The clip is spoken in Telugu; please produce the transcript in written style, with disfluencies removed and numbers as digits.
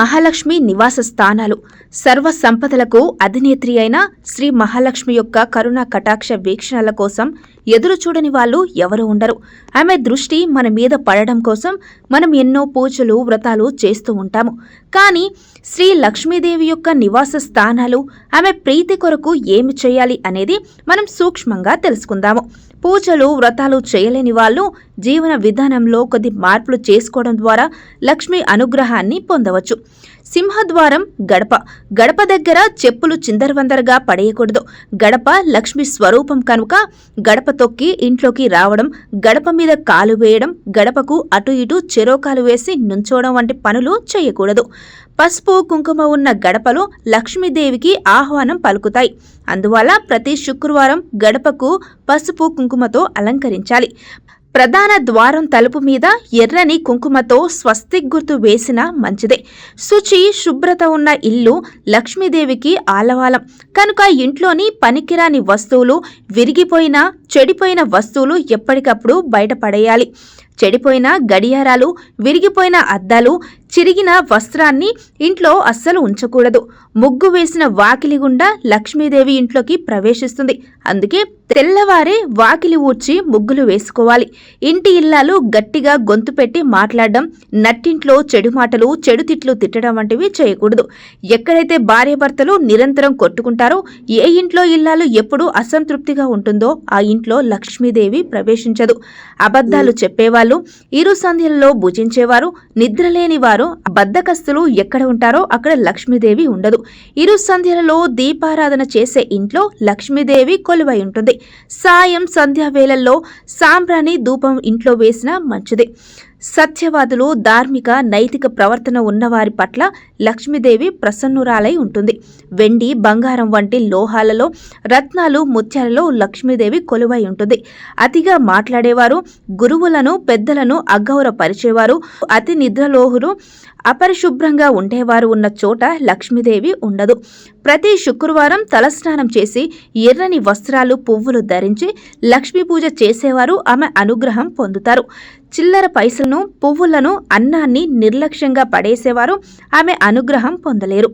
మహాలక్ష్మి నివాస స్థానాలు. సర్వ సంపదలకు అధినేత్రి అయిన శ్రీ మహాలక్ష్మి యొక్క కరుణా కటాక్ష వీక్షణల కోసం ఎదురు చూడని వాళ్ళు ఎవరు ఉండరు. ఆమె దృష్టి మన మీద పడడం కోసం మనం ఎన్నో పూజలు వ్రతాలు చేస్తూ ఉంటాము. కానీ శ్రీ లక్ష్మీదేవి యొక్క నివాస స్థానాలు, ఆమె ప్రీతి కొరకు ఏమి చేయాలి అనేది మనం సూక్ష్మంగా తెలుసుకుందాము. పూజలు వ్రతాలు చేయలేని వాళ్ళు జీవన విధానంలో కొద్ది మార్పులు చేసుకోవడం ద్వారా లక్ష్మి అనుగ్రహాన్ని పొందవచ్చు. సింహద్వారం గడప. గడప దగ్గర చెప్పులు చిందరవందరగా పడేయకూడదు. గడప లక్ష్మి స్వరూపం కనుక గడప తొక్కి ఇంట్లోకి రావడం, గడప మీద కాలు వేయడం, గడపకు అటు ఇటు చెరోకాలు వేసి నుంచోవడం వంటి పనులు చేయకూడదు. పసుపు కుంకుమ ఉన్న గడపలో లక్ష్మీదేవికి ఆహ్వానం పలుకుతాయి. అందువల్ల ప్రతి శుక్రవారం గడపకు పసుపు కుంకుమతో అలంకరించాలి. ప్రధాన ద్వారం తలుపు మీద ఎర్రని కుంకుమతో స్వస్తిక్ గుర్తు వేసినా మంచిదే. శుచి శుభ్రత ఉన్న ఇల్లు లక్ష్మీదేవికి ఆలవాలం కనుక ఇంట్లోని పనికిరాని వస్తువులు, విరిగిపోయిన చెడిపోయిన వస్తువులు ఎప్పటికప్పుడు బయటపడేయాలి. చెడిపోయిన గడియారాలు, విరిగిపోయిన అద్దాలు, చిరిగిన వస్త్రాన్ని ఇంట్లో అస్సలు ఉంచకూడదు. ముగ్గు వేసిన వాకిలి గుండా లక్ష్మీదేవి ఇంట్లోకి ప్రవేశిస్తుంది. అందుకే తెల్లవారే వాకిలి ఊడ్చి ముగ్గులు వేసుకోవాలి. ఇంటి ఇల్లాలు గట్టిగా గొంతు పెట్టి మాట్లాడడం, నట్టింట్లో చెడు మాటలు, చెడు తిట్లు తిట్టడం వంటివి చేయకూడదు. ఎక్కడైతే భార్యాభర్తలు నిరంతరం కొట్టుకుంటారో, ఏ ఇంట్లో ఇల్లాలు ఎప్పుడు అసంతృప్తిగా ఉంటుందో ఆ ఇంట్లో లక్ష్మీదేవి ప్రవేశించదు. అబద్ధాలు చెప్పేవాళ్ళు, ఇరు సంధ్యలలో భుజించేవారు, నిద్రలేని వారు, బద్ధకస్తులు ఎక్కడ ఉంటారో అక్కడ లక్ష్మీదేవి ఉండదు. ఇరు సంధ్యలలో దీపారాధన చేసే ఇంట్లో లక్ష్మీదేవి కొలువై ఉంటుంది. సాయం సంధ్యా వేళల్లో సాంబ్రాణి ధూపం ఇంట్లో వేసినా మంచిది. సత్యవాదులు, ధార్మిక నైతిక ప్రవర్తన ఉన్నవారి పట్ల లక్ష్మీదేవి ప్రసన్నురాలై ఉంటుంది. వెండి బంగారం వంటి లోహాలలో, రత్నాలు ముత్యాలలో లక్ష్మీదేవి కొలువై ఉంటుంది. అతిగా మాట్లాడేవారు, గురువులను పెద్దలను అగౌరవపరిచేవారు, అతి నిద్రలోహులు, అపరిశుభ్రంగా ఉండేవారు ఉన్న చోట లక్ష్మీదేవి ఉండదు. ప్రతి శుక్రవారం తలస్నానం చేసి ఎర్రని వస్త్రాలు, పువ్వులు ధరించి లక్ష్మీ పూజ చేసేవారు ఆమె అనుగ్రహం పొందుతారు. చిల్లర పైసలను, పువ్వులను, అన్నాన్ని నిర్లక్ష్యంగా పడేసేవారు ఆమె అనుగ్రహం పొందలేరు.